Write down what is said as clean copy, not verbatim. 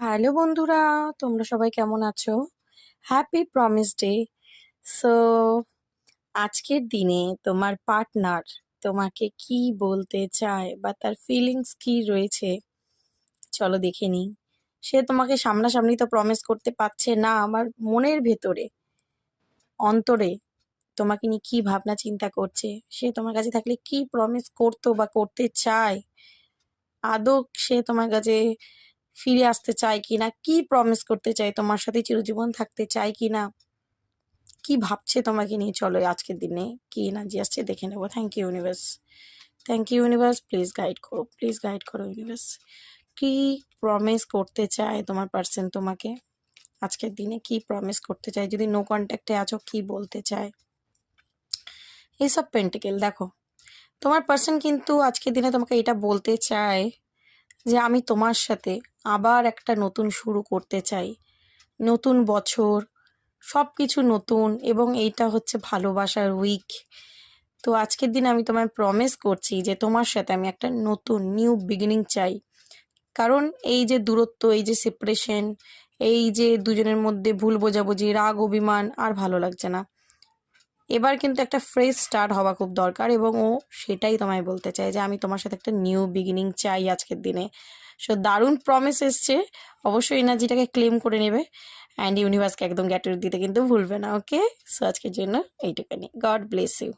Hello বন্ধুরা, তোমরা সবাই কেমন আছো? Happy promise day. সো আজকের দিনে তোমার পার্টনার তোমাকে কি বলতে চায় বা তার ফিলিংস কি রয়েছে, চলো দেখে নিই। সে তোমাকে সামনাসামনি তো প্রমিস করতে পারছে না, আমার মনের ভেতরে অন্তরে তোমাকে নিয়ে কি ভাবনা চিন্তা করছে, সে তোমার কাছে থাকলে কি প্রমিস করতো বা করতে চায়, আদৌ সে তোমার কাছে ফিরে আসতে চায় কিনা, কি প্রমিস করতে চায়, তোমার সাথে চিরজীবন থাকতে চায় কিনা, কি ভাবছে তোমাকে নিয়ে, চলো আজকের দিনে কি এনার্জি আসছে দেখে নেবো। Thank you universe, thank you universe, please guide করো, প্লিজ গাইড করো ইউনিভার্স। কি প্রমিস করতে চায় তোমার পার্সন তোমাকে আজকের দিনে, কি প্রমিস করতে চায়, যদি নো কন্ট্যাক্টে আছো কি বলতে চায়। এইসব পেন্টিকেল দেখো, তোমার পার্সন কিন্তু আজকের দিনে তোমাকে এটা বলতে চায় যে আমি তোমার সাথে আবার একটা নতুন শুরু করতে চাই। নতুন বছর, সব কিছু নতুন, এবং এইটা হচ্ছে ভালোবাসার উইক। তো আজকের দিনে আমি তোমায় প্রমিস করছি যে তোমার সাথে আমি একটা নতুন নিউ বিগিনিং চাই। কারণ এই যে দূরত্ব, এই যে সেপারেশন, এই যে দুজনের মধ্যে ভুল বোঝাবুঝি, রাগ অভিমান আর ভালো লাগছে না। এবার কিন্তু একটা ফ্রেশ স্টার্ট হওয়া খুব দরকার, এবং ও সেটাই তোমায় বলতে চায় যে আমি তোমার সাথে একটা নিউ বিগিনিং চাই আজকের দিনে। সো দারুণ প্রমিস এসছে, অবশ্যই এনার্জিটাকে ক্লেম করে নেবে অ্যান্ড ইউনিভার্সকে একদম গ্যাটার দিতে কিন্তু ভুলবে না। ওকে, সো আজকের জন্য এইটুখানি। God bless you.